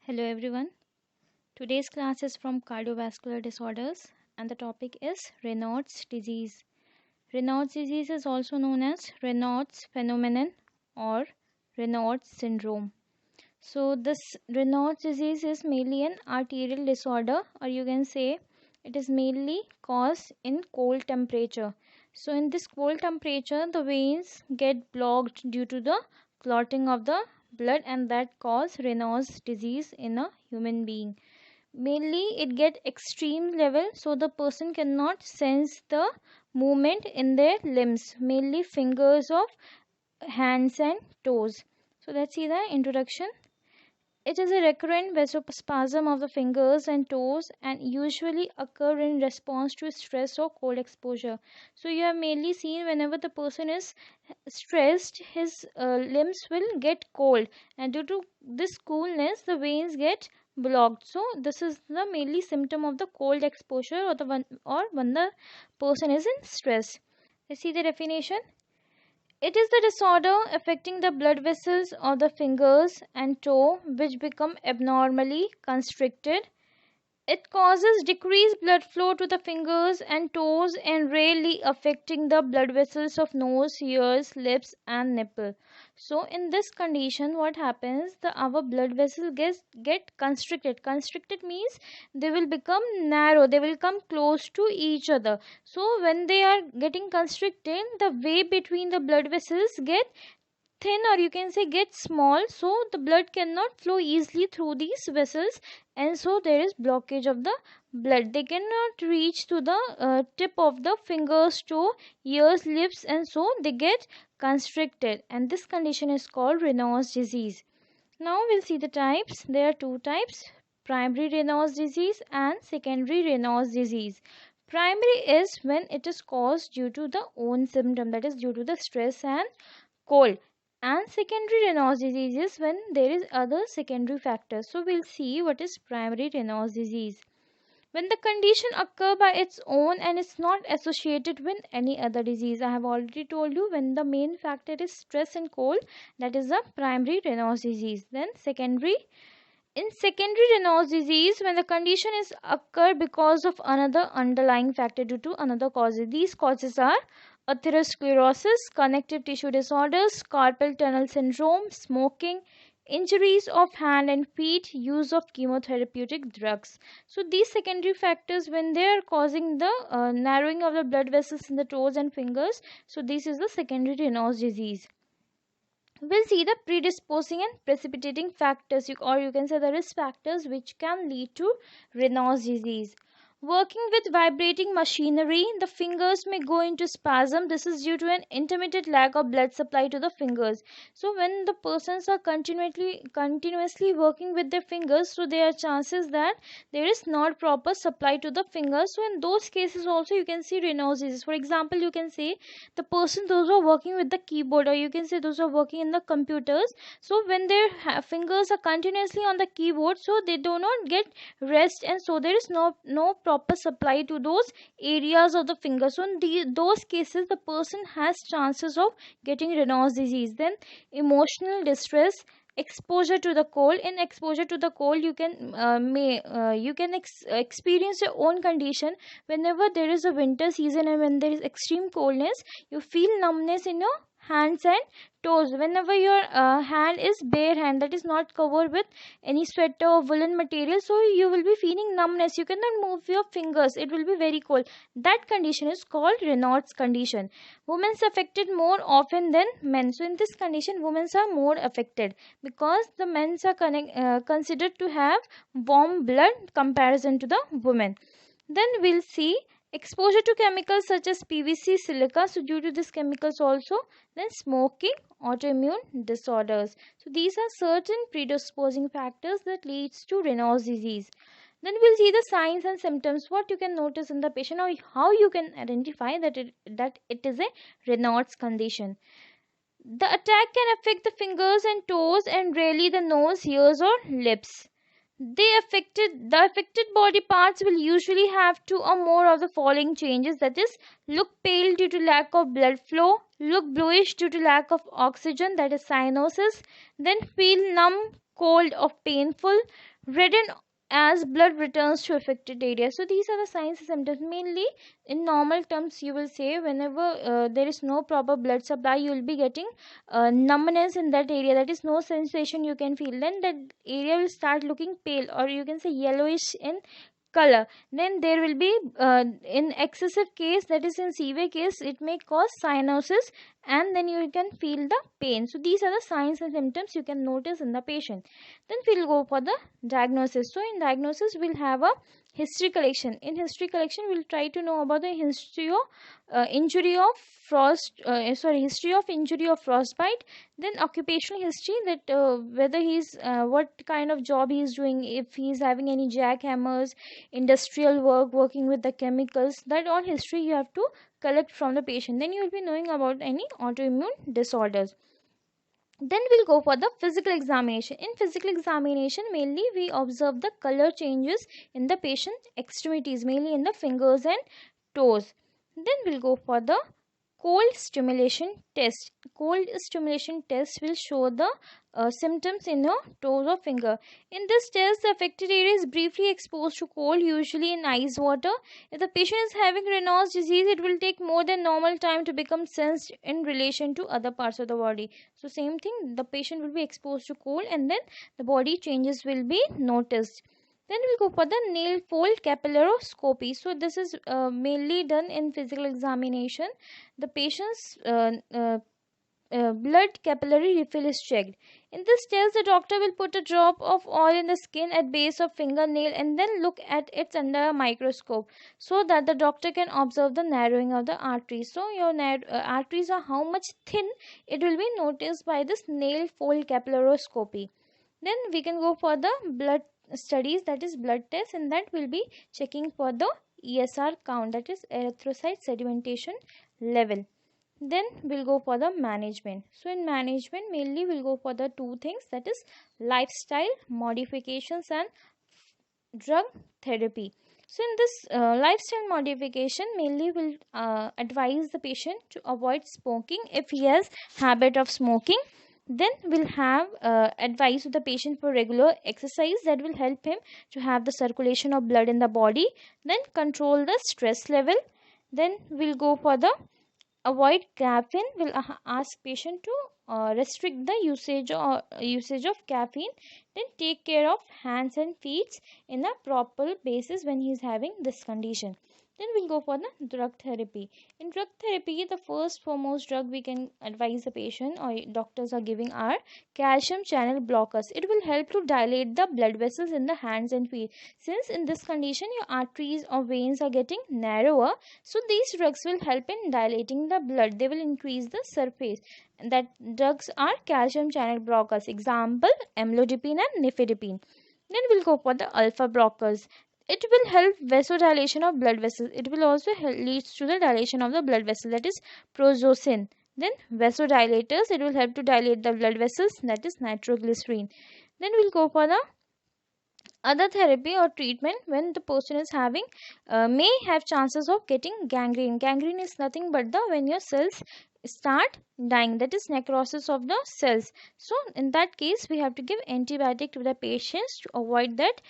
Hello everyone. Today's class is from cardiovascular disorders and the topic is Raynaud's disease. Raynaud's disease is also known as Raynaud's phenomenon or Raynaud's syndrome. So this Raynaud's disease is mainly an arterial disorder, or you can say it is mainly caused in cold temperature. So in this cold temperature the veins get blocked due to the clotting of the blood, and that cause Raynaud's disease in a human being. Mainly it get extreme level, so the person cannot sense the movement in their limbs, mainly fingers of hands and toes. So let's see the introduction. It is a recurrent vasospasm of the fingers and toes and usually occur in response to stress or cold exposure. So you have mainly seen whenever the person is stressed, his limbs will get cold, and due to this coolness the veins get blocked. So this is the mainly symptom of the cold exposure or when the person is in stress. Let's see the definition. It is the disorder affecting the blood vessels of the fingers and toe which become abnormally constricted. It causes decreased blood flow to the fingers and toes and rarely affecting the blood vessels of nose, ears, lips and nipple. So in this condition what happens, our blood vessels get constricted. Constricted means they will become narrow, they will come close to each other. So when they are getting constricted, the way between the blood vessels get thin, or you can say get small, so the blood cannot flow easily through these vessels, and so there is blockage of the blood. They cannot reach to the tip of the fingers, toe, ears, lips, and so they get constricted, and this condition is called Raynaud's disease. Now we'll see the types. There are two types: primary Raynaud's disease and secondary Raynaud's disease. Primary is when it is caused due to the own symptom, that is due to the stress and cold, and secondary Raynaud's disease is when there is other secondary factors. So we'll see what is primary Raynaud's disease. When the condition occur by its own and is not associated with any other disease. I have already told you, when the main factor is stress and cold, that is the primary Raynaud's disease. Then secondary. In secondary Raynaud's disease, when the condition is occur because of another underlying factor due to another causes. These causes are atherosclerosis, connective tissue disorders, carpal tunnel syndrome, smoking, injuries of hand and feet, use of chemotherapeutic drugs. So these secondary factors, when they are causing the narrowing of the blood vessels in the toes and fingers, so this is the secondary Raynaud's disease. We'll see the predisposing and precipitating factors, or you can say the risk factors which can lead to Raynaud's disease. Working with vibrating machinery, the fingers may go into spasm. This is due to an intermittent lack of blood supply to the fingers. So when the persons are continuously working with their fingers, so there are chances that there is not proper supply to the fingers. So in those cases also you can see Raynaud's disease. For example, you can say the person, those who are working with the keyboard, or you can say those who are working in the computers, so when their fingers are continuously on the keyboard, so they do not get rest, and so there is no proper supply to those areas of the finger. So in those cases the person has chances of getting Raynaud's disease. Then emotional distress, exposure to the cold. In exposure to the cold, you can experience your own condition. Whenever there is a winter season and when there is extreme coldness, you feel numbness in your hands and toes. Whenever your hand is bare hand, that is not covered with any sweater or woolen material, so you will be feeling numbness, you cannot move your fingers, it will be very cold. That condition is called Raynaud's condition. Women are affected more often than men. So in this condition women are more affected because the men are considered to have warm blood comparison to the women. Then we'll see exposure to chemicals such as PVC, silica. So due to these chemicals also. Then smoking, autoimmune disorders. So these are certain predisposing factors that leads to Raynaud's disease. Then we'll see the signs and symptoms, what you can notice in the patient, or how you can identify that it is a Raynaud's condition. The attack can affect the fingers and toes and rarely the nose, ears or lips. The affected body parts will usually have two or more of the following changes, that is, look pale due to lack of blood flow, look bluish due to lack of oxygen, that is cyanosis, then feel numb, cold or painful, redden as blood returns to affected area. So these are the signs and symptoms. Mainly in normal terms, you will say whenever there is no proper blood supply, you will be getting numbness in that area. That is no sensation you can feel. Then that area will start looking pale, or you can say yellowish in color. Then there will be in excessive case, that is in severe case, it may cause cyanosis, and then you can feel the pain. So these are the signs and symptoms you can notice in the patient. Then we'll go for the diagnosis. So in diagnosis, we'll have a history collection. In history collection, we'll try to know about the history of injury of history of injury of frostbite. Then occupational history, that whether he's what kind of job he's doing, if he's having any jackhammers, industrial work, working with the chemicals, that all history you have to collect from the patient. Then you will be knowing about any autoimmune disorders. Then we'll go for the physical examination. In physical examination, mainly we observe the color changes in the patient extremities, mainly in the fingers and toes. Then we'll go for the cold stimulation test. Cold stimulation test will show the symptoms in your toes or finger. In this test, the affected area is briefly exposed to cold, usually in ice water. If the patient is having Raynaud's disease, it will take more than normal time to become sensed in relation to other parts of the body. So same thing, the patient will be exposed to cold, and then the body changes will be noticed. Then we'll go for the nail fold capillaroscopy. So this is mainly done in physical examination. The patient's blood capillary refill is checked. In this test, the doctor will put a drop of oil in the skin at base of fingernail and then look at it under a microscope, so that the doctor can observe the narrowing of the arteries. So your arteries are how much thin, it will be noticed by this nail fold capillaroscopy. Then we can go for the blood studies, that is blood test, and that will be checking for the ESR count, that is erythrocyte sedimentation level. Then we'll go for the management. So in management, mainly we'll go for the two things, that is lifestyle modifications and drug therapy. So in this lifestyle modification, mainly will advise the patient to avoid smoking if he has habit of smoking. Then we'll have advice to the patient for regular exercise, that will help him to have the circulation of blood in the body. Then control the stress level. Then we'll go for the avoid caffeine. Will ask patient to restrict the usage of caffeine. Then take care of hands and feet in a proper basis when he is having this condition. Then we'll go for the drug therapy. In drug therapy, the first foremost drug we can advise the patient or doctors are giving are calcium channel blockers. It will help to dilate the blood vessels in the hands and feet. Since in this condition your arteries or veins are getting narrower, so these drugs will help in dilating the blood. They will increase the surface. And that drugs are calcium channel blockers. Example, amlodipine and nifedipine. Then we'll go for the alpha blockers. It will help vasodilation of blood vessels. It will also leads to the dilation of the blood vessel, that is prazosin. Then vasodilators, it will help to dilate the blood vessels, that is nitroglycerin. Then we'll go for the other therapy or treatment when the person is having may have chances of getting gangrene. Gangrene is nothing but the when your cells start dying, that is necrosis of the cells. So in that case, we have to give antibiotic to the patients to avoid that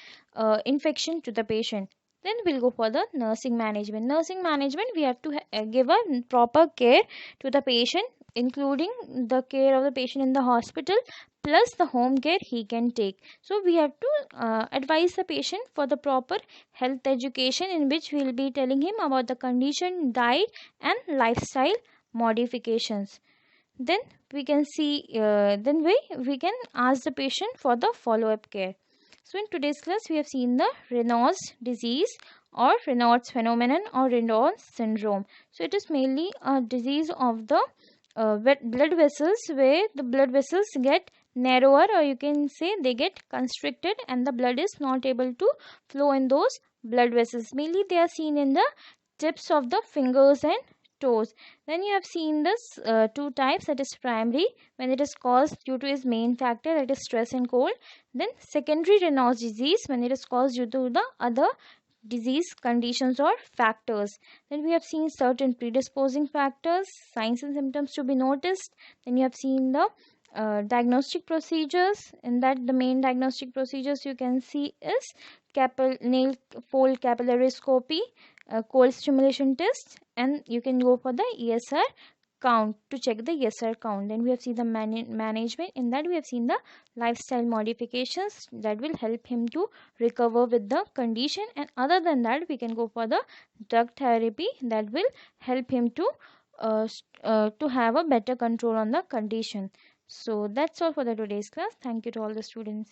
infection to the patient. Then we'll go for the nursing management. Nursing management, we have to give a proper care to the patient, including the care of the patient in the hospital plus the home care he can take. So we have to advise the patient for the proper health education, in which we will be telling him about the condition, diet and lifestyle modifications. Then we can see we can ask the patient for the follow-up care. So in today's class, we have seen the Raynaud's disease or Raynaud's phenomenon or Raynaud's syndrome. So it is mainly a disease of the blood vessels, where the blood vessels get narrower, or you can say they get constricted, and the blood is not able to flow in those blood vessels. Mainly they are seen in the tips of the fingers and toes. Then you have seen this two types, that is primary, when it is caused due to its main factor, that is stress and cold. Then secondary Raynaud's disease, when it is caused due to the other disease conditions or factors. Then we have seen certain predisposing factors, signs and symptoms to be noticed. Then you have seen the diagnostic procedures. In that, the main diagnostic procedures you can see is nail fold capillaroscopy, cold stimulation test, and you can go for the ESR count to check the ESR count. Then we have seen the management. In that, we have seen the lifestyle modifications that will help him to recover with the condition, and other than that, we can go for the drug therapy that will help him to have a better control on the condition. So that's all for the today's class. Thank you to all the students.